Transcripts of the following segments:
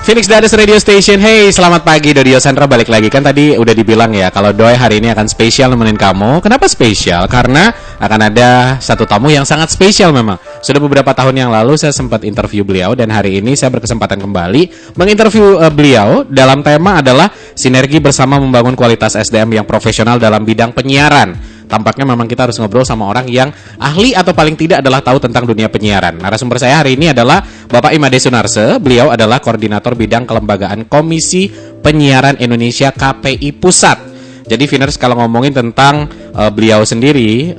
Phoenix Dadas Radio Station. Hey, selamat pagi Dodio Sandra, balik lagi. Kan tadi udah dibilang ya kalau Doi hari ini akan spesial nemenin kamu. Kenapa spesial? Karena akan ada satu tamu yang sangat spesial memang. Sudah beberapa tahun yang lalu saya sempat interview beliau, dan hari ini saya berkesempatan kembali menginterview beliau. Dalam tema adalah sinergi bersama membangun kualitas SDM yang profesional dalam bidang penyiaran. Tampaknya memang kita harus ngobrol sama orang yang ahli atau paling tidak adalah tahu tentang dunia penyiaran. Narasumber saya hari ini adalah Bapak Imade Sunarse. Beliau adalah koordinator bidang kelembagaan Komisi Penyiaran Indonesia KPI Pusat. Jadi Finers, kalau ngomongin tentang beliau sendiri,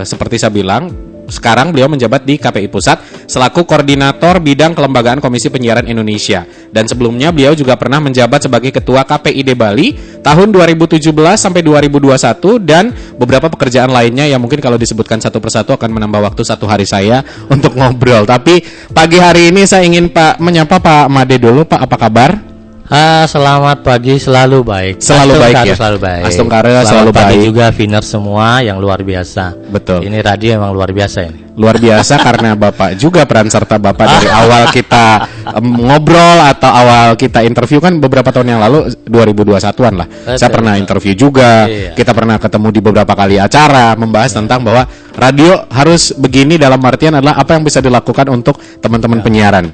seperti saya bilang, sekarang beliau menjabat di KPI Pusat selaku koordinator bidang kelembagaan Komisi Penyiaran Indonesia. Dan sebelumnya beliau juga pernah menjabat sebagai ketua KPID Bali tahun 2017 sampai 2021, dan beberapa pekerjaan lainnya yang mungkin kalau disebutkan satu persatu akan menambah waktu satu hari saya untuk ngobrol. Tapi pagi hari ini saya ingin menyapa Pak Made dulu. Pak, apa kabar? Selamat pagi, selalu baik. Selalu baik ya. Selalu baik. Astungkara selalu pagi baik. Juga Finers semua yang luar biasa. Betul. Ini radio emang luar biasa ini. Luar biasa karena Bapak juga peran serta Bapak dari awal kita ngobrol atau awal kita interview kan beberapa tahun yang lalu 2021-an lah. Saya pernah interview juga. Iya. Kita pernah ketemu di beberapa kali acara membahas tentang bahwa radio harus begini, dalam artian adalah apa yang bisa dilakukan untuk teman-teman penyiaran.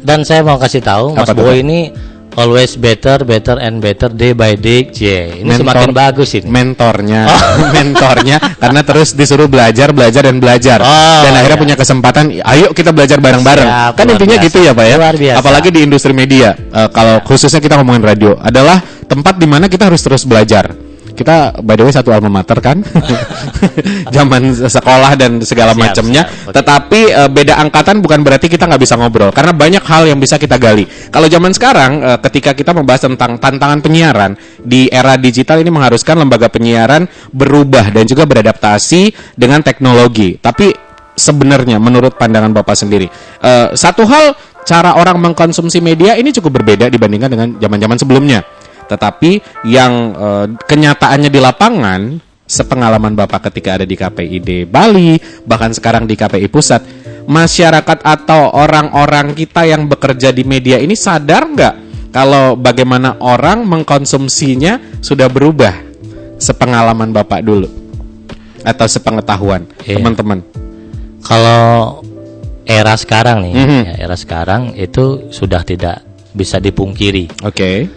Dan saya mau kasih tahu Mas Boy ini always better and better day by day. Ini semakin bagus ini. Mentornya karena terus disuruh belajar dan belajar. Dan akhirnya punya kesempatan, ayo kita belajar bareng-bareng. Kan intinya biasa. Gitu ya Pak ya. Apalagi di industri media. Kalau khususnya kita ngomongin radio, adalah tempat di mana kita harus terus belajar. Kita by the way satu alma mater kan. Zaman sekolah dan segala macamnya. Tetapi beda angkatan bukan berarti kita nggak bisa ngobrol, karena banyak hal yang bisa kita gali. Kalau zaman sekarang ketika kita membahas tentang tantangan penyiaran di era digital, ini mengharuskan lembaga penyiaran berubah dan juga beradaptasi dengan teknologi. Tapi sebenarnya menurut pandangan Bapak sendiri, satu hal, cara orang mengkonsumsi media ini cukup berbeda dibandingkan dengan zaman-zaman sebelumnya. Tetapi yang kenyataannya di lapangan, sepengalaman Bapak ketika ada di KPID Bali, bahkan sekarang di KPI Pusat, masyarakat atau orang-orang kita yang bekerja di media ini sadar nggak kalau bagaimana orang mengkonsumsinya sudah berubah? Sepengalaman Bapak dulu atau sepengetahuan teman-teman. Kalau era sekarang nih, era sekarang itu sudah tidak bisa dipungkiri. Oke.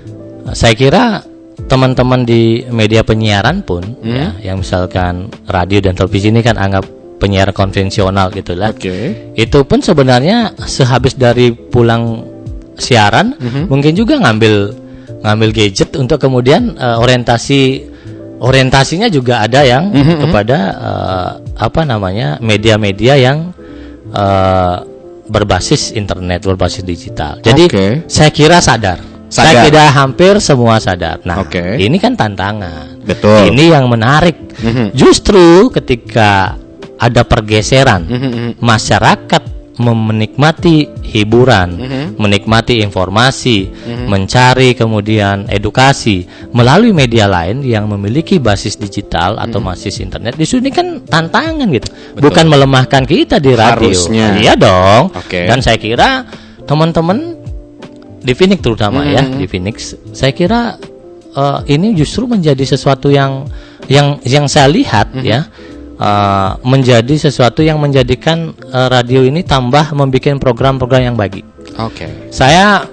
Saya kira teman-teman di media penyiaran pun ya, yang misalkan radio dan televisi ini kan anggap penyiaran konvensional gitulah. Itu pun sebenarnya sehabis dari pulang siaran mungkin juga ngambil gadget untuk kemudian orientasinya juga ada yang kepada media-media yang berbasis internet, berbasis digital. Jadi saya kira sadar. Saya kira hampir semua sadar. Nah, ini kan tantangan. Betul. Ini yang menarik. Justru ketika ada pergeseran, masyarakat menikmati hiburan, menikmati informasi, mencari kemudian edukasi melalui media lain yang memiliki basis digital atau basis internet. Di sini kan tantangan gitu. Betul. Bukan melemahkan kita di radio. Harusnya. Iya dong. Dan saya kira teman-teman di Phoenix terutama di Phoenix, saya kira ini justru menjadi sesuatu yang saya lihat menjadi sesuatu yang menjadikan radio ini tambah membuat program-program yang baik. Saya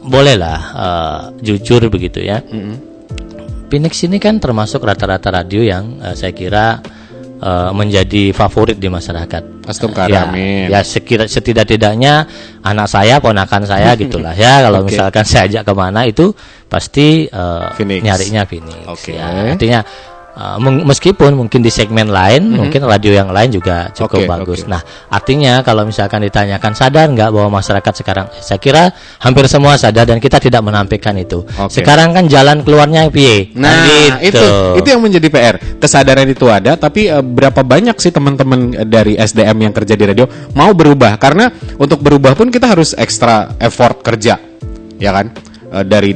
bolehlah jujur begitu ya. Phoenix ini kan termasuk rata-rata radio yang saya kira menjadi favorit di masyarakat. Ya setidak-tidaknya anak saya, ponakan saya gitulah ya. Kalau misalkan saya ajak kemana itu pasti nyarinya Phoenix. Ya, artinya meskipun mungkin di segmen lain, mungkin radio yang lain juga cukup bagus. Nah, artinya kalau misalkan ditanyakan sadar nggak bahwa masyarakat sekarang, saya kira hampir semua sadar dan kita tidak menampilkan itu. Sekarang kan jalan keluarnya piye? Nah, itu yang menjadi PR. Kesadaran itu ada, tapi berapa banyak sih teman-teman dari SDM yang kerja di radio mau berubah? Karena untuk berubah pun kita harus ekstra effort kerja, ya kan? Dari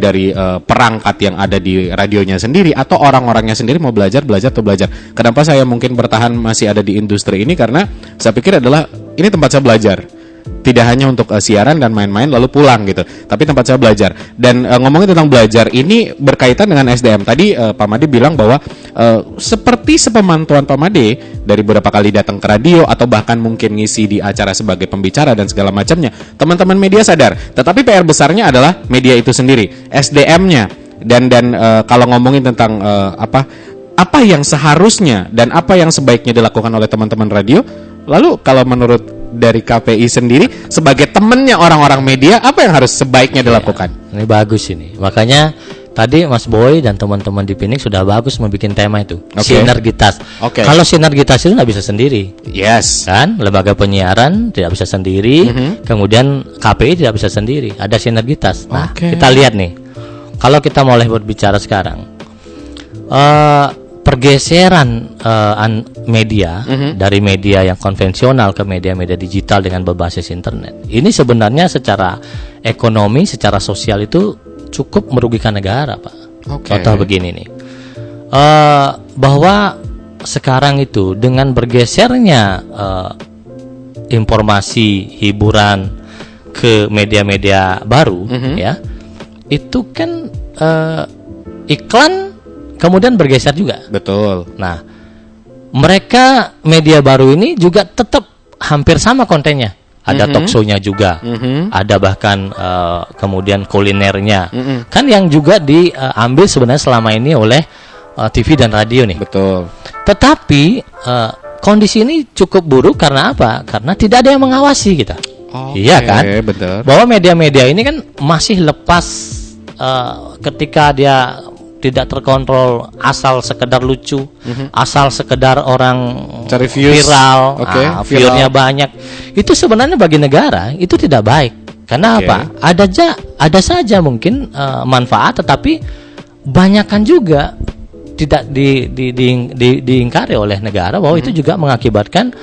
perangkat yang ada di radionya sendiri atau orang-orangnya sendiri mau belajar. Kenapa saya mungkin bertahan masih ada di industri ini? Karena saya pikir adalah ini tempat saya belajar. tidak hanya untuk siaran dan main-main lalu pulang gitu, tapi tempat saya belajar. Dan ngomongin tentang belajar ini berkaitan dengan SDM. Tadi Pak Made bilang bahwa seperti sepemantauan Pak Made dari beberapa kali datang ke radio atau bahkan mungkin ngisi di acara sebagai pembicara dan segala macamnya, teman-teman media sadar. Tetapi PR besarnya adalah media itu sendiri, SDM-nya. Dan kalau ngomongin tentang apa yang seharusnya dan apa yang sebaiknya dilakukan oleh teman-teman radio, lalu kalau menurut dari KPI sendiri sebagai temennya orang-orang media, apa yang harus sebaiknya dilakukan? Ini bagus ini. Makanya tadi Mas Boy dan teman-teman di Phoenix sudah bagus membuat tema itu, sinergitas. Kalau sinergitas itu nggak bisa sendiri. Yes. Kan, lembaga penyiaran tidak bisa sendiri, kemudian KPI tidak bisa sendiri. Ada sinergitas. Nah, kita lihat nih. Kalau kita mulai berbicara sekarang, pergeseran media dari media yang konvensional ke media-media digital dengan berbasis internet, ini sebenarnya secara ekonomi, secara sosial itu cukup merugikan negara, Pak. Contoh begini nih, bahwa sekarang itu dengan bergesernya informasi hiburan ke media-media baru, ya, itu kan iklan kemudian bergeser juga. Betul. Nah, mereka media baru ini juga tetap hampir sama kontennya. Ada talk show-nya juga, ada bahkan kemudian kulinernya, kan yang juga diambil sebenarnya selama ini oleh TV dan radio nih. Betul. Tetapi kondisi ini cukup buruk karena apa? Karena tidak ada yang mengawasi kita. Iya kan? Betul. Bahwa media-media ini kan masih lepas ketika dia tidak terkontrol, asal sekedar lucu, asal sekedar orang cari views, viral, view-nya banyak. Itu sebenarnya bagi negara itu tidak baik. Karena apa? Ada saja mungkin manfaat, tetapi banyakkan juga tidak diingkari oleh negara bahwa itu juga mengakibatkan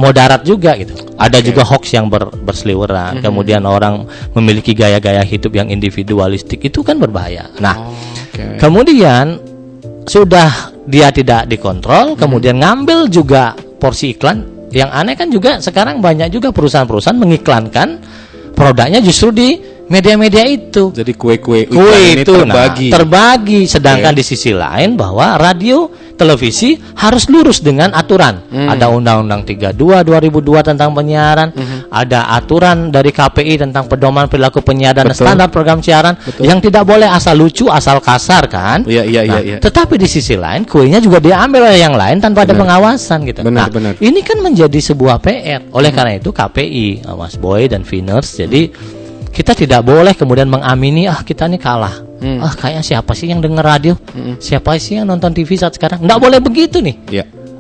moderat juga gitu. Ada juga hoax yang berseliweran. Kemudian orang memiliki gaya-gaya hidup yang individualistik, itu kan berbahaya. Nah, kemudian sudah dia tidak dikontrol, kemudian ngambil juga porsi iklan. Yang aneh kan juga sekarang banyak juga perusahaan-perusahaan mengiklankan produknya justru di media-media itu. Jadi kue itu terbagi. Sedangkan di sisi lain bahwa radio, televisi harus lurus dengan aturan. Ada Undang-Undang 32 2002 tentang penyiaran, ada aturan dari KPI tentang pedoman perilaku penyiaran dan standar program siaran yang tidak boleh asal lucu, asal kasar kan. Iya. Tetapi di sisi lain kuenya juga diambil oleh yang lain tanpa ada pengawasan gitu. Benar. Ini kan menjadi sebuah PR. Oleh karena itu KPI, Mas Boy dan Viners, jadi kita tidak boleh kemudian mengamini kita nih kalah. Kayaknya siapa sih yang dengar radio? Siapa sih yang nonton TV saat sekarang? Nggak boleh begitu nih.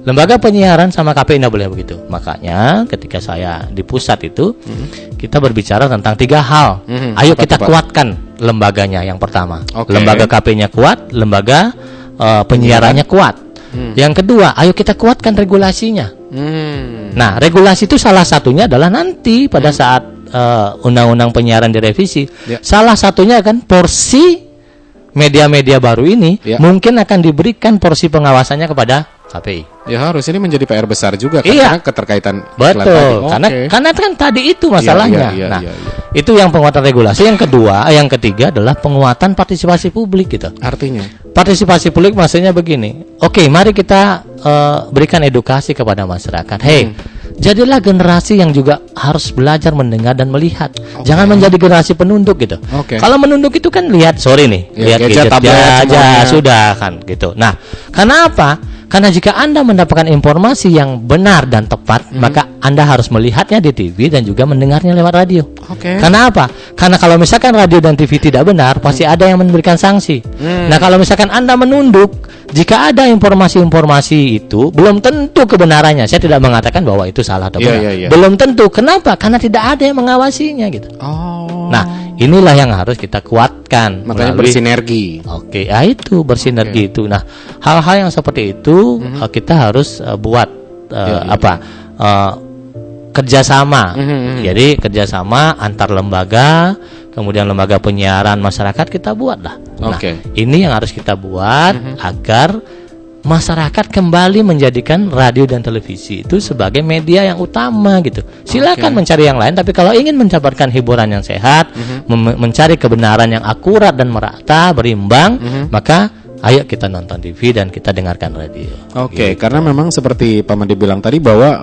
Lembaga penyiaran sama KPI nggak boleh begitu. Makanya ketika saya di pusat itu, kita berbicara tentang 3 hal. Ayo kita kuatkan lembaganya yang pertama. Lembaga KPI-nya kuat, lembaga penyiarannya kuat. Yang kedua, ayo kita kuatkan regulasinya. Nah, regulasi itu salah satunya adalah nanti pada saat undang-undang penyiaran direvisi, salah satunya kan porsi media-media baru ini mungkin akan diberikan porsi pengawasannya kepada KPI. Ya harus, ini menjadi PR besar juga karena keterkaitan. Betul. Karena kan tadi itu masalahnya. Itu yang penguatan regulasi. Yang ketiga adalah penguatan partisipasi publik gitu. Artinya partisipasi publik maksudnya begini. Mari kita berikan edukasi kepada masyarakat. Jadilah generasi yang juga harus belajar mendengar dan melihat. Jangan menjadi generasi penunduk gitu. Kalau menunduk itu kan lihat gadget aja sudah kan gitu. Nah, karena apa? Karena jika Anda mendapatkan informasi yang benar dan tepat, maka Anda harus melihatnya di TV dan juga mendengarnya lewat radio. Karena apa? Karena kalau misalkan radio dan TV tidak benar, pasti ada yang memberikan sanksi. Nah, kalau misalkan Anda menunduk, jika ada informasi-informasi itu belum tentu kebenarannya. Saya tidak mengatakan bahwa itu salah atau benar. Belum tentu. Kenapa? Karena tidak ada yang mengawasinya gitu. Nah, inilah yang harus kita kuatkan. Makanya bersinergi. Itu bersinergi itu. Nah, hal-hal yang seperti itu kita harus buat kerjasama. Jadi kerjasama antar lembaga, kemudian lembaga penyiaran masyarakat kita buatlah. Nah, ini yang harus kita buat agar masyarakat kembali menjadikan radio dan televisi itu sebagai media yang utama gitu. Silakan mencari yang lain, tapi kalau ingin mendapatkan hiburan yang sehat, mencari kebenaran yang akurat dan merata, berimbang, maka ayo kita nonton TV dan kita dengarkan radio. Oke, karena memang seperti Pak Made bilang tadi bahwa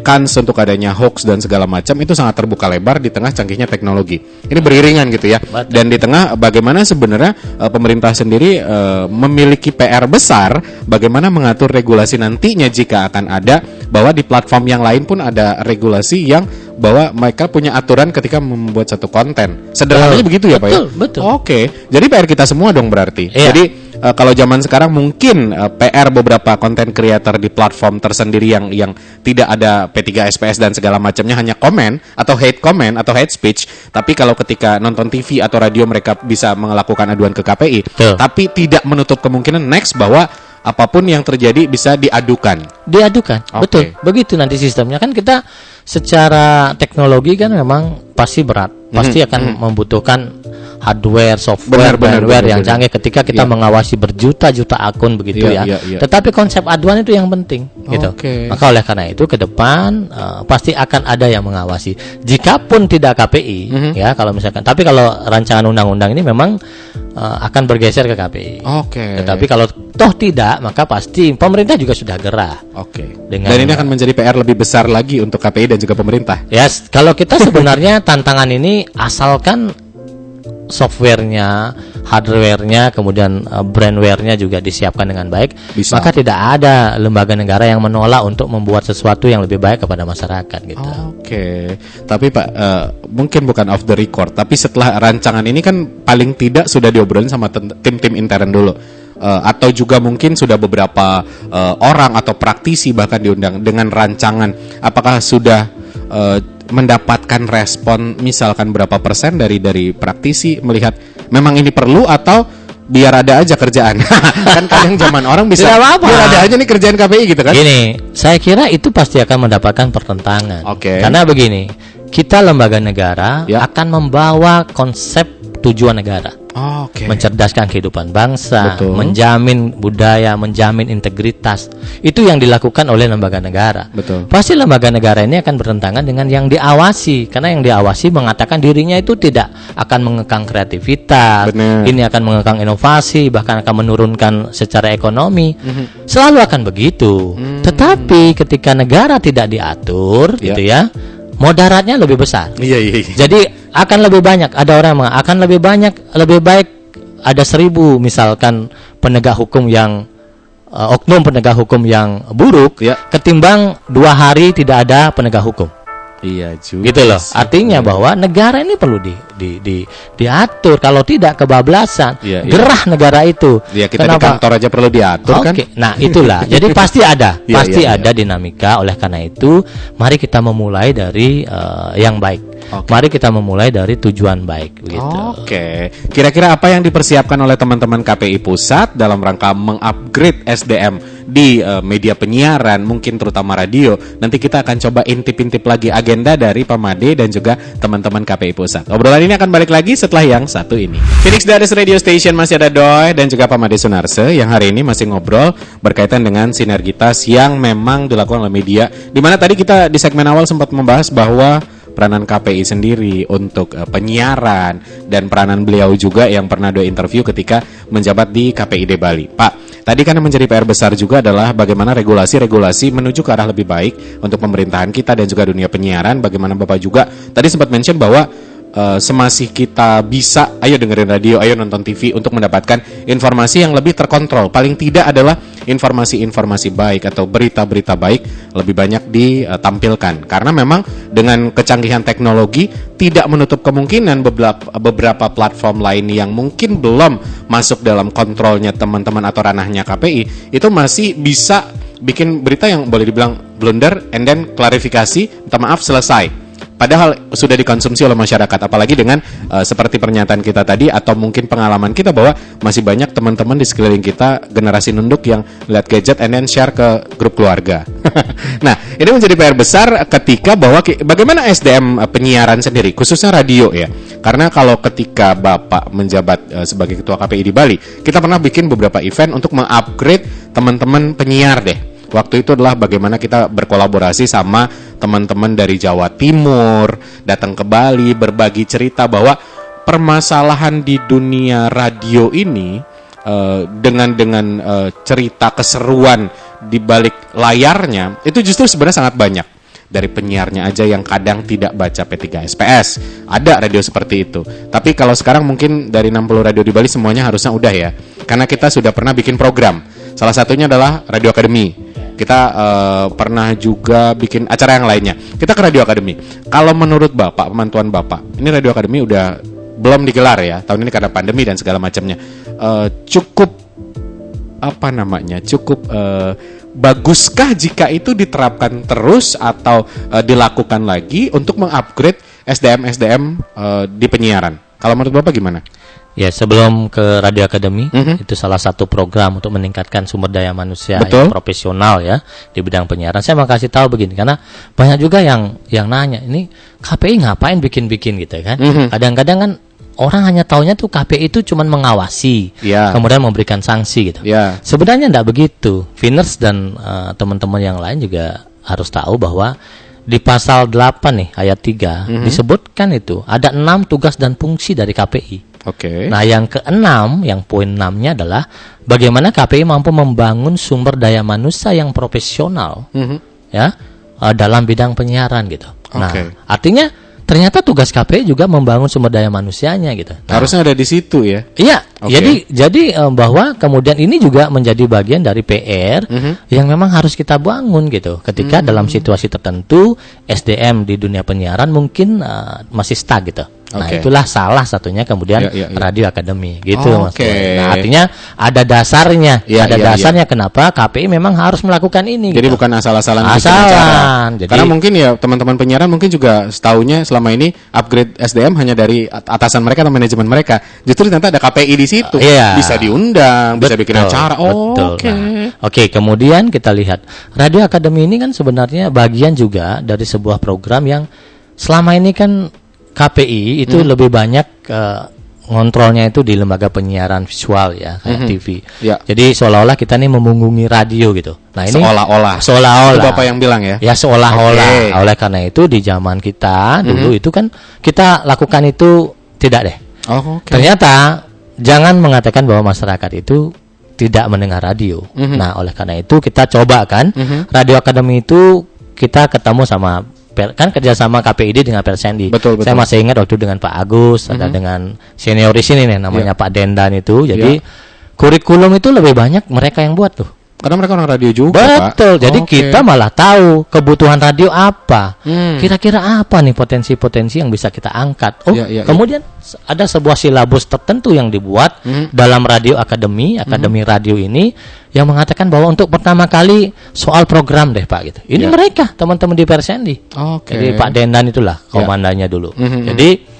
kans untuk adanya hoax dan segala macam itu sangat terbuka lebar di tengah canggihnya teknologi. Ini beriringan gitu ya. Betul. Dan di tengah bagaimana sebenarnya pemerintah sendiri memiliki PR besar bagaimana mengatur regulasi nantinya jika akan ada, bahwa di platform yang lain pun ada regulasi yang bahwa mereka punya aturan ketika membuat satu konten. Sederhananya begitu ya, Pak ya? Betul. Oke. Jadi PR kita semua dong berarti. Iya. Jadi kalau zaman sekarang mungkin PR beberapa konten creator di platform tersendiri yang tidak ada P3 SPS dan segala macamnya, hanya komen atau hate speech. Tapi kalau ketika nonton TV atau radio mereka bisa melakukan aduan ke KPI. Tapi tidak menutup kemungkinan next bahwa apapun yang terjadi bisa diadukan. Betul. Begitu nanti sistemnya. Kan kita secara teknologi kan memang pasti berat, pasti akan membutuhkan hardware, software, firmware yang canggih ketika kita mengawasi berjuta-juta akun begitu ya. Tetapi konsep aduan itu yang penting gitu. Maka oleh karena itu ke depan pasti akan ada yang mengawasi. Jikapun tidak KPI ya, kalau misalkan, tapi kalau rancangan undang-undang ini memang akan bergeser ke KPI. Tetapi kalau toh tidak, maka pasti pemerintah juga sudah gerah. Dan ini akan menjadi PR lebih besar lagi untuk KPI dan juga pemerintah. Yes, kalau kita sebenarnya tantangan ini asalkan softwarenya, hardwarenya, kemudian brandwarenya juga disiapkan dengan baik, maka tidak ada lembaga negara yang menolak untuk membuat sesuatu yang lebih baik kepada masyarakat gitu. Tapi Pak, mungkin bukan off the record, tapi setelah rancangan ini kan paling tidak sudah diobrolin sama tim-tim intern dulu. Atau juga mungkin sudah beberapa orang atau praktisi bahkan diundang dengan rancangan. Apakah sudah mendapatkan respon misalkan berapa persen dari praktisi melihat memang ini perlu, atau biar ada aja kerjaan? Kan kadang zaman orang bisa biar ada aja nih kerjaan KPI gitu kan. Gini, saya kira itu pasti akan mendapatkan pertentangan. Karena begini, kita lembaga negara akan membawa konsep tujuan negara. Mencerdaskan kehidupan bangsa, menjamin budaya, menjamin integritas. Itu yang dilakukan oleh lembaga negara. Pasti lembaga negara ini akan bertentangan dengan yang diawasi, karena yang diawasi mengatakan dirinya itu tidak akan mengekang kreativitas, ini akan mengekang inovasi, bahkan akan menurunkan secara ekonomi. Selalu akan begitu. Tetapi ketika negara tidak diatur, gitu ya, moderatnya lebih besar. Jadi akan lebih banyak, ada orang yang akan lebih banyak, lebih baik ada 1000 misalkan penegak hukum yang oknum penegak hukum yang buruk ketimbang 2 hari tidak ada penegak hukum. Gitu loh. Artinya bahwa negara ini perlu diatur. Kalau tidak kebablasan, gerah negara itu. Kita di kantor aja perlu diatur kan. Nah itulah. Jadi pasti ada, ada dinamika. Oleh karena itu, mari kita memulai dari yang baik. Mari kita memulai dari tujuan baik. Begitu. Kira-kira apa yang dipersiapkan oleh teman-teman KPI Pusat dalam rangka mengupgrade SDM di media penyiaran, mungkin terutama radio? Nanti kita akan coba intip-intip lagi agenda dari Pak Made dan juga teman-teman KPI Pusat. Obrolan ini akan balik lagi setelah yang satu ini. Phoenix Dares Radio Station masih ada Doi dan juga Pak Made Sunarse yang hari ini masih ngobrol berkaitan dengan sinergitas yang memang dilakukan oleh media. Dimana tadi kita di segmen awal sempat membahas bahwa peranan KPI sendiri untuk penyiaran dan peranan beliau juga yang pernah Doi interview ketika menjabat di KPID Bali. Pak, tadi kan yang menjadi PR besar juga adalah bagaimana regulasi-regulasi menuju ke arah lebih baik untuk pemerintahan kita dan juga dunia penyiaran. Bagaimana Bapak juga tadi sempat mention bahwa semasih kita bisa, ayo dengerin radio, ayo nonton TV untuk mendapatkan informasi yang lebih terkontrol. Paling tidak adalah informasi-informasi baik atau berita-berita baik lebih banyak ditampilkan. Karena memang dengan kecanggihan teknologi tidak menutup kemungkinan beberapa platform lain yang mungkin belum masuk dalam kontrolnya teman-teman atau ranahnya KPI itu masih bisa bikin berita yang boleh dibilang blunder and then klarifikasi, minta maaf, selesai. Padahal sudah dikonsumsi oleh masyarakat, apalagi dengan seperti pernyataan kita tadi atau mungkin pengalaman kita bahwa masih banyak teman-teman di sekeliling kita generasi nunduk yang lihat gadget and then share ke grup keluarga. Nah, ini menjadi PR besar ketika bahwa bagaimana SDM penyiaran sendiri, khususnya radio ya, Karena kalau ketika Bapak menjabat sebagai Ketua KPI di Bali, kita pernah bikin beberapa event untuk mengupgrade teman-teman penyiar deh. Waktu itu adalah bagaimana kita berkolaborasi sama teman-teman dari Jawa Timur, datang ke Bali, berbagi cerita bahwa permasalahan di dunia radio ini dengan cerita keseruan di balik layarnya itu justru sebenarnya sangat banyak. Dari penyiarnya aja yang kadang tidak baca P3SPS. Ada radio seperti itu. Tapi kalau sekarang mungkin dari 60 radio di Bali semuanya harusnya udah ya. Karena kita sudah pernah bikin program. Salah satunya adalah Radio Academy. Kita pernah juga bikin acara yang lainnya. Kita ke Radio Academy. Kalau menurut Bapak, pemantauan Bapak, ini Radio Academy udah belum digelar ya. Tahun ini karena pandemi dan segala macamnya. Cukup baguskah jika itu diterapkan terus atau dilakukan lagi untuk mengupgrade SDM di penyiaran? Kalau menurut Bapak gimana? Ya, sebelum ke Radio Academy, itu salah satu program untuk meningkatkan sumber daya manusia yang profesional ya di bidang penyiaran. Saya mau kasih tahu begini, karena banyak juga yang nanya, ini KPI ngapain bikin-bikin gitu kan? Kadang-kadang kan orang hanya taunya tuh KPI itu cuma mengawasi, kemudian memberikan sanksi gitu. Sebenarnya tidak begitu. Finners dan teman-teman yang lain juga harus tahu bahwa di pasal 8 nih ayat 3 disebutkan itu ada 6 tugas dan fungsi dari KPI. Nah, yang ke-6, yang poin 6-nya adalah bagaimana KPI mampu membangun sumber daya manusia yang profesional ya dalam bidang penyiaran gitu. Nah, artinya ternyata tugas KPI juga membangun sumber daya manusianya gitu. Nah, harusnya ada di situ ya. Iya. Jadi bahwa kemudian ini juga menjadi bagian dari PR yang memang harus kita bangun gitu. Ketika dalam situasi tertentu SDM di dunia penyiaran mungkin masih stuck gitu. Nah, itulah salah satunya kemudian Radio Academy gitu maksudnya. Nah, artinya ada dasarnya, dasarnya kenapa KPI memang harus melakukan ini. Jadi bukan asal-asalan. Jadi, karena mungkin ya teman-teman penyiaran mungkin juga setaunya selama ini upgrade SDM hanya dari atasan mereka atau manajemen mereka. Justru ternyata ada KPI di situ. Bisa diundang, bisa bikin acara. Kemudian kita lihat Radio Academy ini kan sebenarnya bagian juga dari sebuah program yang selama ini kan KPI itu lebih banyak ngontrolnya itu di lembaga penyiaran visual ya, kayak TV. Jadi seolah-olah kita nih memunggungi radio gitu. Nah, ini seolah-olah. Itu Bapak yang bilang ya. Ya, seolah-olah. Oleh karena itu di zaman kita dulu itu kan kita lakukan itu tidak deh. Ternyata jangan mengatakan bahwa masyarakat itu tidak mendengar radio. Nah, oleh karena itu kita coba kan Radio Academy itu kita ketemu sama kan kerjasama KPID dengan Persendi. Saya masih ingat waktu dengan Pak Agus, ada dengan senior di sini nih namanya Pak Dendan itu. Jadi kurikulum itu lebih banyak mereka yang buat tuh. Karena mereka orang radio juga, Pak. Jadi kita malah tahu kebutuhan radio apa. Kira-kira apa nih potensi-potensi yang bisa kita angkat. Kemudian ada sebuah silabus tertentu yang dibuat dalam Radio Academy radio ini yang mengatakan bahwa untuk pertama kali soal program deh Pak gitu. Ini mereka teman-teman di Persendi. Jadi Pak Dendan itulah komandannya dulu. Jadi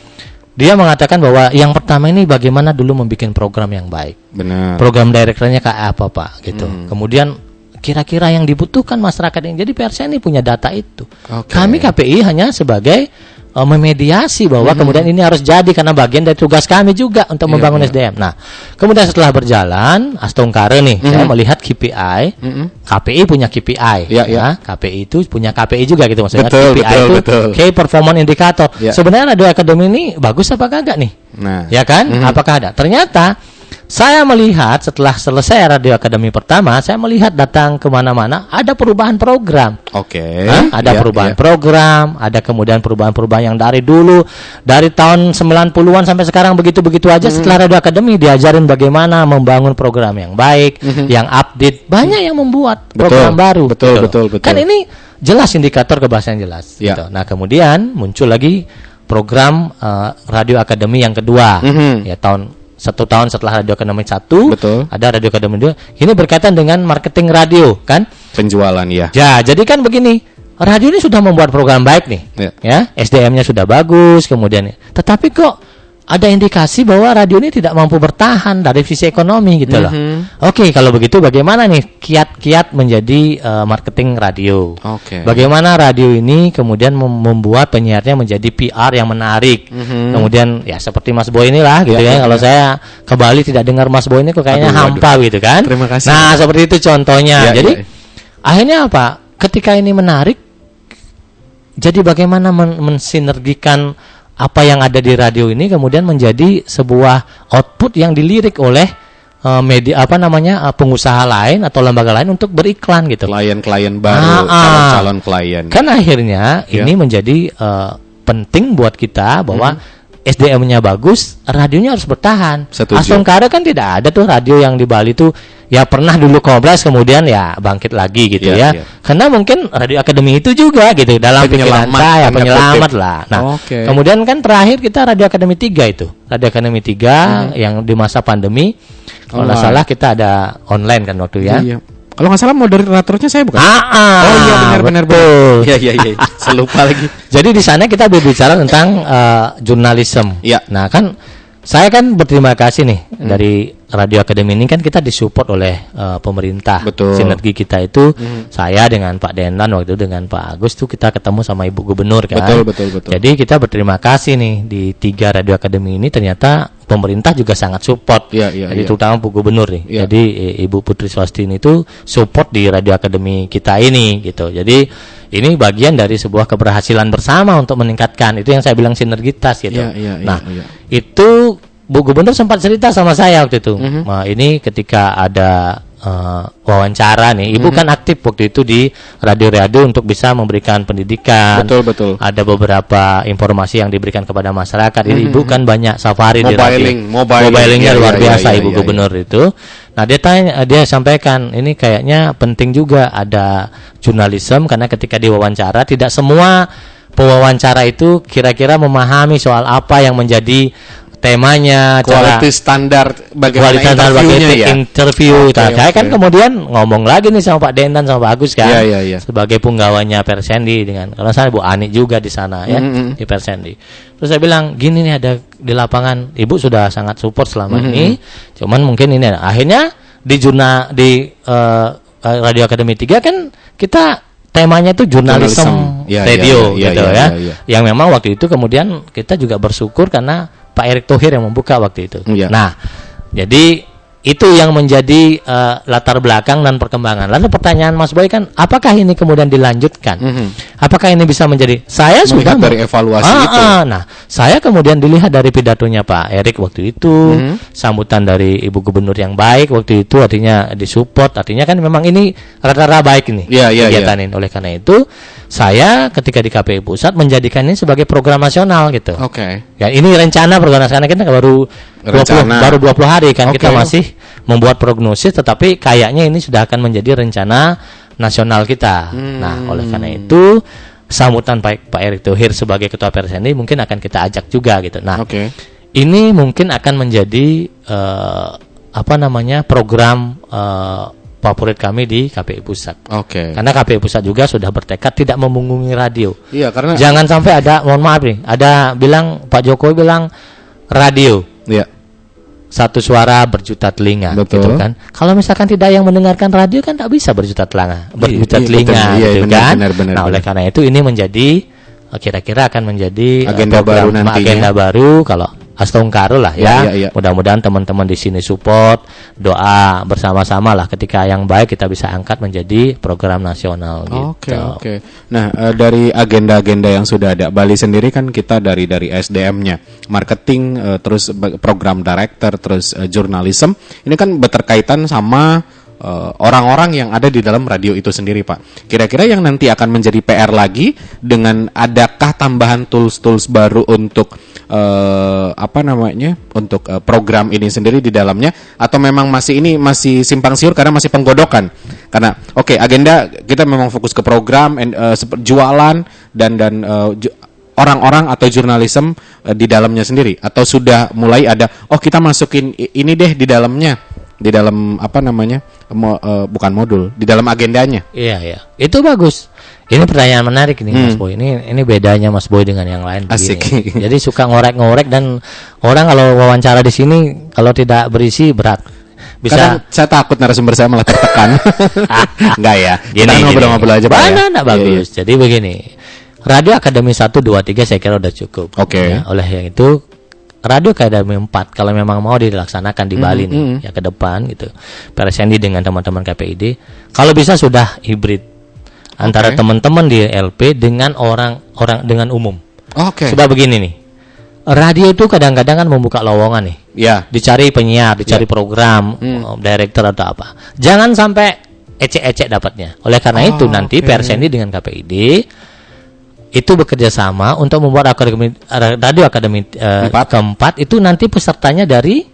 dia mengatakan bahwa yang pertama ini bagaimana dulu membuat program yang baik. Benar. Program directornya kayak apa Pak gitu. Kemudian kira-kira yang dibutuhkan masyarakat ini. Jadi PRC ini punya data itu. Kami KPI hanya sebagai memediasi bahwa kemudian ini harus jadi karena bagian dari tugas kami juga untuk membangun SDM. Nah, kemudian setelah berjalan astungkare nih, saya melihat KPI. KPI punya KPI. KPI itu punya KPI juga gitu maksudnya. KPI itu Key Performance Indicator. Sebenarnya Radio Academy ini bagus apa kagak nih? Nah, ya kan? Apakah ada? Ternyata saya melihat setelah selesai Radio Academy pertama, saya melihat datang kemana-mana ada perubahan program. Ada perubahan program, ada kemudian perubahan-perubahan yang dari dulu, dari tahun 90-an sampai sekarang begitu-begitu aja. Setelah Radio Academy diajarin bagaimana membangun program yang baik, yang update, banyak yang membuat program baru. Betul. Kan ini jelas indikator kebahasan jelas. Gitu. Nah, kemudian muncul lagi program Radio Academy yang kedua, ya satu tahun setelah Radio Academy 1, ada Radio Academy 2. Ini berkaitan dengan marketing radio, kan? Penjualan ya. Ya, jadi kan begini, radio ini sudah membuat program baik nih, ya. SDM-nya sudah bagus, kemudian. Tetapi kok ada indikasi bahwa radio ini tidak mampu bertahan dari sisi ekonomi gitu loh. Oke, kalau begitu bagaimana nih kiat-kiat menjadi marketing radio? Bagaimana radio ini kemudian membuat penyiarnya menjadi PR yang menarik. Kemudian ya seperti Mas Boy inilah gitu ya. Kalau saya ke Bali tidak dengar Mas Boy ini kok kayaknya hampa gitu kan. Terima kasih. Nah, seperti itu contohnya. Jadi akhirnya apa? Ketika ini menarik, jadi bagaimana mensinergikan apa yang ada di radio ini kemudian menjadi sebuah output yang dilirik oleh media pengusaha lain atau lembaga lain untuk beriklan gitu. Klien-klien baru, calon-calon klien. Kan akhirnya ini menjadi penting buat kita bahwa SDM-nya bagus, radionya harus bertahan. Astungkara kan tidak ada tuh radio yang di Bali tuh ya pernah dulu kobras kemudian ya bangkit lagi gitu ya. Karena mungkin Radio Akademi itu juga gitu dalam pikiran saya penyelamat lah. Nah, kemudian kan terakhir kita Radio Akademi 3 itu. Radio Akademi 3 yang di masa pandemi kalau nggak salah kita ada online kan waktu ya. Kalau nggak salah moderatornya saya bukan? Oh iya benar. Iya. Saya lupa lagi. Jadi di sana kita berbicara tentang jurnalisme. Nah kan saya kan berterima kasih nih dari Radio Akademi ini kan kita disupport oleh pemerintah. Betul. Sinergi kita itu saya dengan Pak Dendan waktu itu dengan Pak Agus tuh kita ketemu sama Ibu Gubernur kan. Betul. Jadi kita berterima kasih nih di 3 Radio Akademi ini ternyata pemerintah juga sangat support. Jadi terutama Bu Gubernur nih. Jadi Ibu Putri Swastini itu support di Radio Akademi kita ini gitu. Jadi ini bagian dari sebuah keberhasilan bersama untuk meningkatkan itu yang saya bilang sinergitas gitu. Itu Bu Gubernur sempat cerita sama saya waktu itu. Nah, ini ketika ada wawancara nih, Ibu kan aktif waktu itu di radio-radio untuk bisa memberikan pendidikan. Betul. Ada beberapa informasi yang diberikan kepada masyarakat. Jadi Ibu kan banyak safari di radio. Mobilingnya luar biasa Ibu Gubernur itu. Nah, dia sampaikan ini kayaknya penting juga ada jurnalisme karena ketika diwawancara tidak semua pewawancara itu kira-kira memahami soal apa yang menjadi temanya, kualitas standar bagaimana interview. Saya kan kemudian ngomong lagi nih sama Pak Dendan sama Pak Agus kan, sebagai punggawanya Persendi dengan kalau saya Bu Ani juga di sana ya di Persendi. Terus saya bilang gini nih ada di lapangan, Ibu sudah sangat support selama ini, cuman mungkin ini akhirnya di Radio Akademi 3 kan kita temanya itu jurnalisme radio gitu ya. Yang memang waktu itu kemudian kita juga bersyukur karena Pak Erick Thohir yang membuka waktu itu. Nah, jadi itu yang menjadi latar belakang dan perkembangan. Lalu pertanyaan Mas Boy kan, apakah ini kemudian dilanjutkan? Apakah ini bisa menjadi? Saya sudah dari evaluasi itu. Nah, saya kemudian dilihat dari pidatonya Pak Erick waktu itu, sambutan dari Ibu Gubernur yang baik waktu itu, artinya disupport, artinya kan memang ini rata-rata baik ini kegiatan ini. Oleh karena itu, saya ketika di KPI Pusat menjadikan ini sebagai program nasional gitu. Ya, ini rencana program nasional kita baru 20 hari kan kita masih membuat prognosis, tetapi kayaknya ini sudah akan menjadi rencana nasional kita. Nah, oleh karena itu sambutan Pak Erick Thohir sebagai Ketua Persendi mungkin akan kita ajak juga gitu. Nah, ini mungkin akan menjadi program favorit kami di KPI Pusat. Karena KPI Pusat juga sudah bertekad tidak memunggungi radio. Karena jangan sampai ada, mohon maaf nih, ada bilang Pak Jokowi bilang radio. Satu suara berjuta telinga, gitu kan? Kalau misalkan tidak yang mendengarkan radio kan tak bisa berjuta telinga, gitu kan? Benar, oleh karena itu ini menjadi kira-kira akan menjadi agenda baru nantinya. Agenda baru kalau Astungkaro lah ya. Mudah-mudahan teman-teman di sini support, doa bersama-sama lah ketika yang baik kita bisa angkat menjadi program nasional gitu. Oke. Nah, dari agenda-agenda yang sudah ada, Bali sendiri kan kita dari SDM-nya, marketing, terus program director, terus jurnalisme. Ini kan berkaitan sama orang-orang yang ada di dalam radio itu sendiri, Pak. Kira-kira yang nanti akan menjadi PR lagi dengan adakah tambahan tools-tools baru untuk untuk program ini sendiri di dalamnya, atau memang masih simpang siur karena masih penggodokan? Karena agenda kita memang fokus ke program, jualan dan orang-orang atau jurnalisme di dalamnya sendiri, atau sudah mulai ada kita masukin ini deh di dalamnya, di dalam bukan modul, di dalam agendanya. Iya, itu bagus. Ini pertanyaan menarik nih Mas Boy. Ini bedanya Mas Boy dengan yang lain begini. Asik. Jadi suka ngorek-ngorek dan orang kalau wawancara di sini kalau tidak berisi berat. Bisa. Kadang saya takut narasumber saya malah tertekan. Enggak ya. Kita ngobrol-ngobrol aja Pak. Enggak bagus. Jadi begini. Radio Akademi 1 2 3 saya kira udah cukup. Oke. Ya, oleh yang itu Radio Akademi 4 kalau memang mau dilaksanakan di Bali nih ya ke depan gitu. Persendi dengan teman-teman KPID kalau bisa sudah hibrid. Antara teman-teman di LP dengan orang dengan umum. Sebab begini nih, radio itu kadang-kadang kan membuka lowongan nih. Ya. Dicari penyiar, dicari program, director atau apa. Jangan sampai ecek-ecek dapatnya. Oleh karena itu nanti Persendi dengan KPID itu bekerja sama untuk membuat radio akademi keempat itu nanti pesertanya dari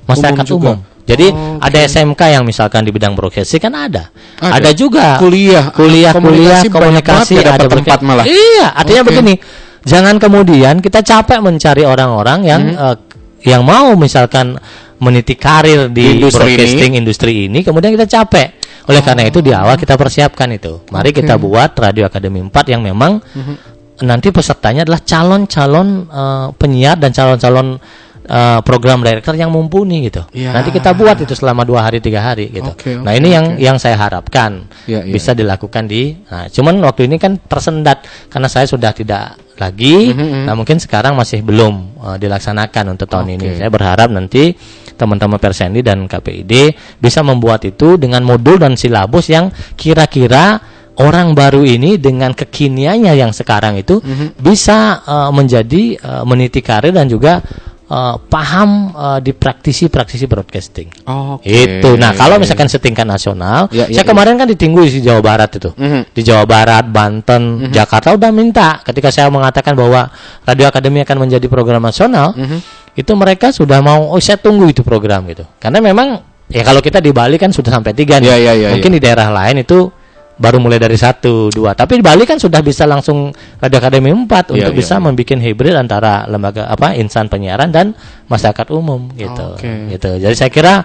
masyarakat umum. Jadi ada SMK yang misalkan di bidang broadcasting kan ada juga kuliah komunikasi ada tempat malah. Iya, artinya begini, jangan kemudian kita capek mencari orang-orang yang mau misalkan meniti karir di broadcasting industri ini, kemudian kita capek. Oleh karena itu di awal kita persiapkan itu. Mari kita buat Radio Akademi 4 yang memang nanti pesertanya adalah calon-calon penyiar dan calon-calon program director yang mumpuni gitu. Nanti kita buat itu selama 2 hari 3 hari gitu. Nah ini yang saya harapkan bisa dilakukan Nah, cuman waktu ini kan tersendat karena saya sudah tidak lagi. Nah mungkin sekarang masih belum dilaksanakan untuk tahun ini. Saya berharap nanti teman-teman Persendi dan KPID bisa membuat itu dengan modul dan silabus yang kira-kira orang baru ini dengan kekiniannya yang sekarang itu bisa menjadi meniti karir dan juga paham di praktisi broadcasting. Itu. Nah, kalau misalkan setingkat nasional, saya kemarin kan ditinggu di Jawa Barat itu. Di Jawa Barat, Banten, Jakarta udah minta. Ketika saya mengatakan bahwa Radio Akademi akan menjadi program nasional, itu mereka sudah mau, saya tunggu itu program gitu. Karena memang ya kalau kita di Bali kan sudah sampai 3 nih. Mungkin di daerah lain itu baru mulai dari 1, 2. Tapi di Bali kan sudah bisa langsung Radio Akademi 4 untuk bisa membuat hybrid antara lembaga insan penyiaran dan masyarakat umum gitu. Gitu. Jadi saya kira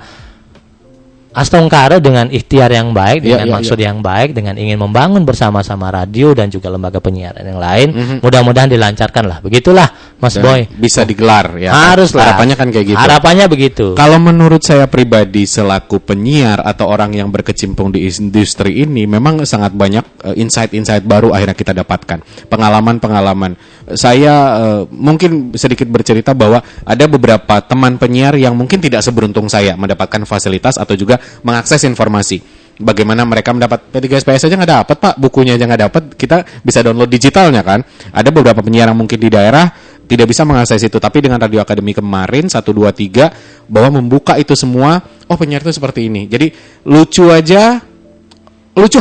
Astongkara dengan ikhtiar yang baik, dengan maksud yang baik, dengan ingin membangun bersama-sama radio dan juga lembaga penyiaran yang lain, mudah-mudahan dilancarkan lah. Begitulah Mas Boy. Bisa digelar ya. Harus lah. Harapannya kan kayak gitu. Harapannya begitu. Kalau menurut saya pribadi selaku penyiar atau orang yang berkecimpung di industri ini, memang sangat banyak insight-insight baru akhirnya kita dapatkan. Pengalaman-pengalaman. Saya mungkin sedikit bercerita bahwa ada beberapa teman penyiar yang mungkin tidak seberuntung saya mendapatkan fasilitas atau juga mengakses informasi. Bagaimana mereka mendapat P3SPS aja nggak dapat Pak, bukunya aja nggak dapat, kita bisa download digitalnya kan. Ada beberapa penyiar yang mungkin di daerah tidak bisa mengakses itu, tapi dengan Radio Akademi kemarin 1, 2, 3 bahwa membuka itu semua, penyiar itu seperti ini. Jadi lucu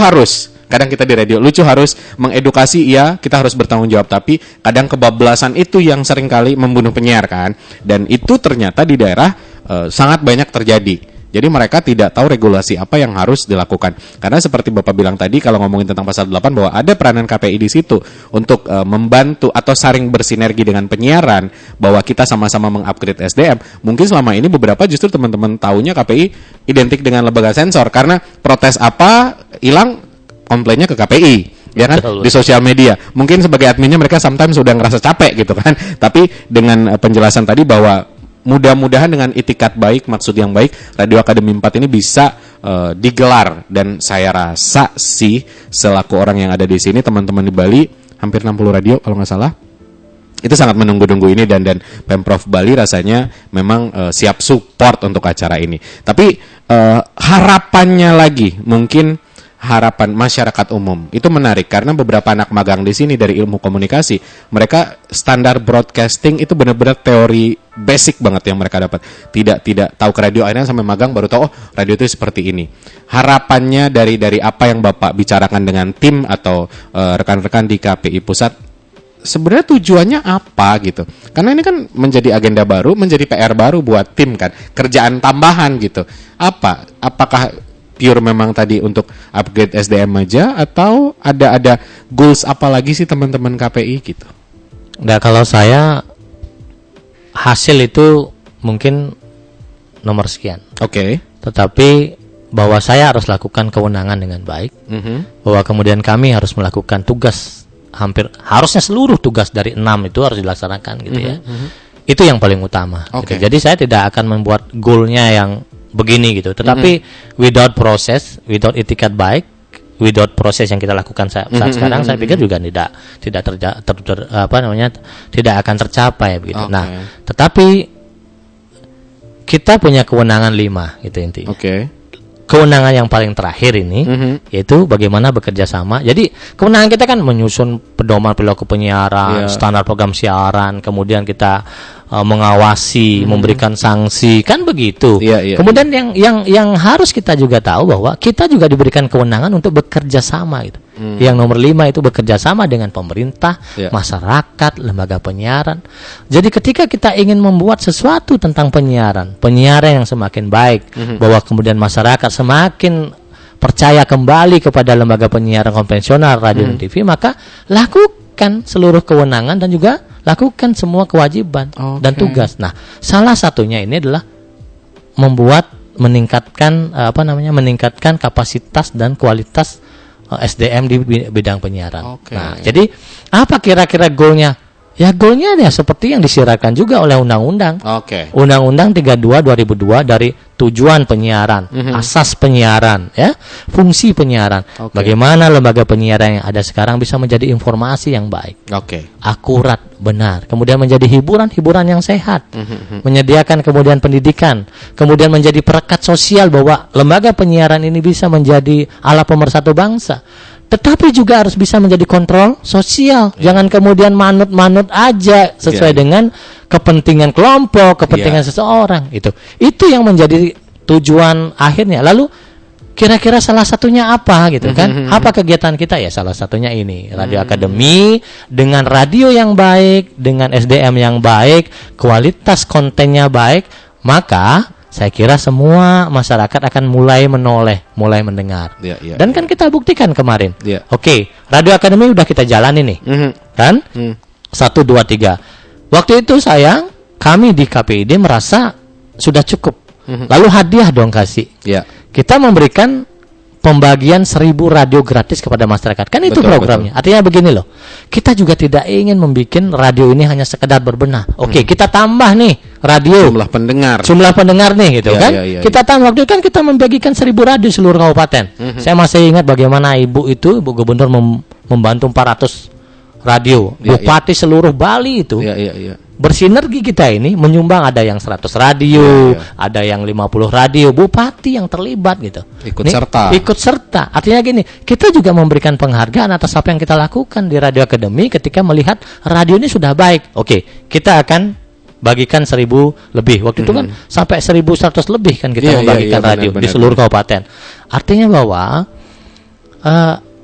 harus. Kadang kita di radio lucu harus mengedukasi, kita harus bertanggung jawab, tapi kadang kebablasan itu yang seringkali membunuh penyiar kan. Dan itu ternyata di daerah sangat banyak terjadi. Jadi mereka tidak tahu regulasi apa yang harus dilakukan. Karena seperti Bapak bilang tadi, kalau ngomongin tentang pasal 8 bahwa ada peranan KPI di situ untuk membantu atau saling bersinergi dengan penyiaran, bahwa kita sama-sama mengupgrade SDM. Mungkin selama ini beberapa justru teman-teman taunya KPI identik dengan lembaga sensor, karena protes apa hilang komplainnya ke KPI. Ya kan, di sosial media. Mungkin sebagai adminnya mereka sometimes sudah ngerasa capek gitu kan. Tapi dengan penjelasan tadi bahwa mudah-mudahan dengan itikat baik, maksud yang baik, Radio Akademi 4 ini bisa digelar. Dan saya rasa sih selaku orang yang ada di sini, teman-teman di Bali, hampir 60 radio kalau nggak salah, itu sangat menunggu-nunggu ini, dan Pemprov Bali rasanya memang siap support untuk acara ini. Tapi harapannya lagi, mungkin harapan masyarakat umum itu menarik karena beberapa anak magang di sini dari ilmu komunikasi, mereka standar broadcasting itu benar-benar teori basic banget yang mereka dapat. Tidak tahu ke radio, akhirnya sampai magang baru tahu radio itu seperti ini. Harapannya dari apa yang Bapak bicarakan dengan tim atau rekan-rekan di KPI Pusat, sebenarnya tujuannya apa gitu? Karena ini kan menjadi agenda baru, menjadi PR baru buat tim kan, kerjaan tambahan gitu. Apakah pure memang tadi untuk upgrade SDM aja, atau ada goals apa lagi sih teman-teman KPI gitu? Nah, kalau saya hasil itu mungkin nomor sekian. Oke. Tetapi bahwa saya harus lakukan kewenangan dengan baik, bahwa kemudian kami harus melakukan tugas harusnya seluruh tugas dari 6 itu harus dilaksanakan gitu ya. Itu yang paling utama. Gitu. Jadi saya tidak akan membuat goalnya yang begini gitu. Tetapi without proses, without etikat baik, without proses yang kita lakukan saat sekarang, saya pikir juga tidak akan tercapai begitu. Nah, tetapi kita punya kewenangan 5 gitu intinya. Kewenangan yang paling terakhir ini yaitu bagaimana bekerja sama. Jadi kewenangan kita kan menyusun pedoman perilaku penyiaran, standar program siaran, kemudian kita mengawasi, memberikan sanksi, kan begitu. Kemudian yang harus kita juga tahu bahwa kita juga diberikan kewenangan untuk bekerja sama gitu. Yang nomor 5 itu bekerja sama dengan pemerintah, masyarakat, lembaga penyiaran. Jadi ketika kita ingin membuat sesuatu tentang penyiaran yang semakin baik, bahwa kemudian masyarakat semakin percaya kembali kepada lembaga penyiaran konvensional, radio dan TV, maka lakukan seluruh kewenangan dan juga lakukan semua kewajiban dan tugas. Nah, salah satunya ini adalah meningkatkan kapasitas dan kualitas SDM di bidang penyiaran. Nah, jadi apa kira-kira goalnya? Ya goalnya ya seperti yang disyaratkan juga oleh Undang-Undang. Undang-Undang 32 2002 dari tujuan penyiaran, asas penyiaran, ya, fungsi penyiaran. Bagaimana lembaga penyiaran yang ada sekarang bisa menjadi informasi yang baik, akurat, benar, kemudian menjadi hiburan yang sehat, menyediakan kemudian pendidikan, kemudian menjadi perekat sosial bahwa lembaga penyiaran ini bisa menjadi alat pemersatu bangsa. Tetapi juga harus bisa menjadi kontrol sosial. Jangan kemudian manut-manut aja sesuai dengan kepentingan kelompok, kepentingan seseorang. Itu yang menjadi tujuan akhirnya. Lalu kira-kira salah satunya apa gitu kan? Apa kegiatan kita? Ya salah satunya ini, Radio Akademi dengan radio yang baik, dengan SDM yang baik, kualitas kontennya baik, maka saya kira semua masyarakat akan mulai menoleh, mulai mendengar. Dan kan kita buktikan kemarin. Radio Akademi udah kita jalani nih. Kan? 1, 2, 3. Waktu itu kami di KPID merasa sudah cukup. Lalu hadiah dong kasih. Kita memberikan pembagian 1000 radio gratis kepada masyarakat. Kan itu programnya. Artinya begini loh. Kita juga tidak ingin membuat radio ini hanya sekedar berbenah. Kita tambah nih radio. Jumlah pendengar nih gitu kan. Kita tambah. Waktu itu kan kita membagikan 1000 radio seluruh kabupaten. Saya masih ingat bagaimana Ibu Gubernur membantu 400 radio. Bupati seluruh Bali itu. Bersinergi kita ini menyumbang, ada yang 100 radio, ada yang 50 radio, bupati yang terlibat gitu. Ikut serta. Artinya gini, kita juga memberikan penghargaan atas apa yang kita lakukan di Radio Akademi ketika melihat radio ini sudah baik. Kita akan bagikan 1000 lebih. Waktu itu kan sampai 1100 lebih kan kita membagikan radio di seluruh kabupaten. Artinya bahwa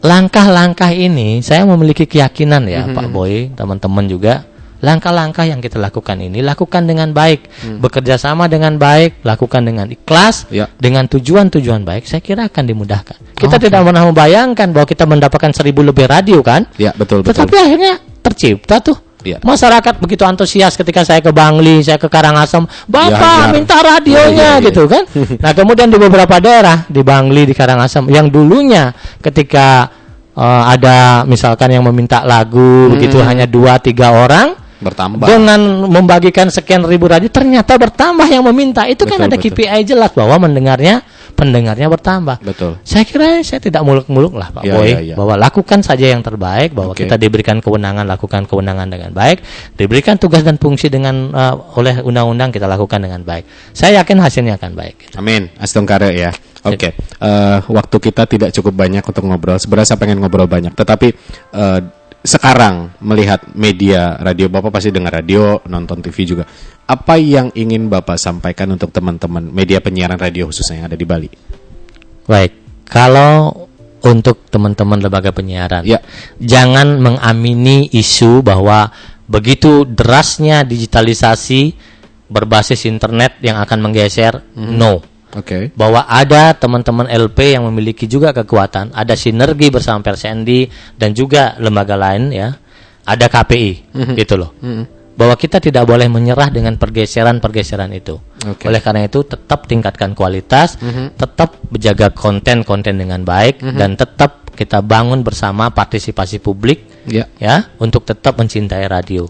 langkah-langkah ini saya memiliki keyakinan ya Pak Boy, teman-teman juga. Langkah-langkah yang kita lakukan ini lakukan dengan baik, bekerja sama dengan baik, lakukan dengan ikhlas, dengan tujuan-tujuan baik, saya kira akan dimudahkan. Kita tidak pernah membayangkan bahwa kita mendapatkan 1000 lebih radio kan? Betul. Tetapi akhirnya tercipta tuh. Masyarakat begitu antusias ketika saya ke Bangli, saya ke Karangasem, Bapak minta radionya gitu kan. Nah kemudian di beberapa daerah, di Bangli, di Karangasem, yang dulunya ketika ada misalkan yang meminta lagu begitu hanya 2-3 orang, bertambah dengan membagikan sekian ribu radio, ternyata bertambah yang meminta. Itu kan ada KPI jelas bahwa pendengarnya bertambah. Saya kira saya tidak muluk-muluk lah Pak Boy, bahwa lakukan saja yang terbaik, bahwa kita diberikan kewenangan, lakukan kewenangan dengan baik, diberikan tugas dan fungsi dengan oleh undang-undang, kita lakukan dengan baik. Saya yakin hasilnya akan baik. Amin. Astungkare ya. Waktu kita tidak cukup banyak untuk ngobrol. Sebenarnya saya pengen ngobrol banyak, tetapi sekarang melihat media radio, Bapak pasti dengar radio, nonton TV juga. Apa yang ingin Bapak sampaikan untuk teman-teman media penyiaran radio khususnya yang ada di Bali? Baik, kalau untuk teman-teman lembaga penyiaran, jangan mengamini isu bahwa begitu derasnya digitalisasi berbasis internet yang akan menggeser. No. Bahwa ada teman-teman LP yang memiliki juga kekuatan, ada sinergi bersama Persandi dan juga lembaga lain ya, ada KPI gitu loh. bahwa kita tidak boleh menyerah dengan pergeseran-pergeseran itu. Oleh karena itu tetap tingkatkan kualitas, tetap menjaga konten-konten dengan baik, dan tetap kita bangun bersama partisipasi publik ya untuk tetap mencintai radio.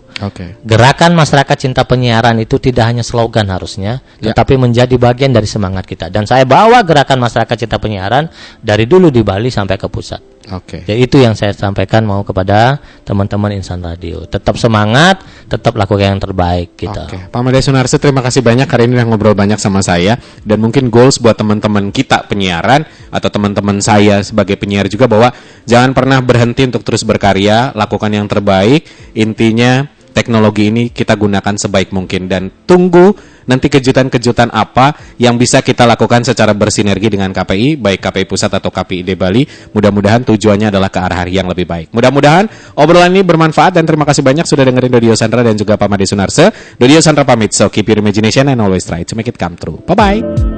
Gerakan masyarakat cinta penyiaran itu tidak hanya slogan harusnya, tetapi menjadi bagian dari semangat kita. Dan saya bawa gerakan masyarakat cinta penyiaran dari dulu di Bali sampai ke pusat. Jadi itu yang saya sampaikan mau kepada teman-teman Insan Radio. Tetap semangat, tetap lakukan yang terbaik kita. Pak Made Sunarso, terima kasih banyak hari ini udah ngobrol banyak sama saya, dan mungkin goals buat teman-teman kita penyiaran atau teman-teman saya sebagai penyiar juga, bahwa jangan pernah berhenti untuk terus berkarya, lakukan yang terbaik. Intinya teknologi ini kita gunakan sebaik mungkin, dan tunggu nanti kejutan-kejutan apa yang bisa kita lakukan secara bersinergi dengan KPI, baik KPI Pusat atau KPID Bali. Mudah-mudahan tujuannya adalah ke arah yang lebih baik. Mudah-mudahan obrolan ini bermanfaat, dan terima kasih banyak sudah dengerin Dodio Sandra dan juga Pak Made Sunarso. Dodio Sandra pamit, so keep your imagination and always try to make it come true. Bye-bye.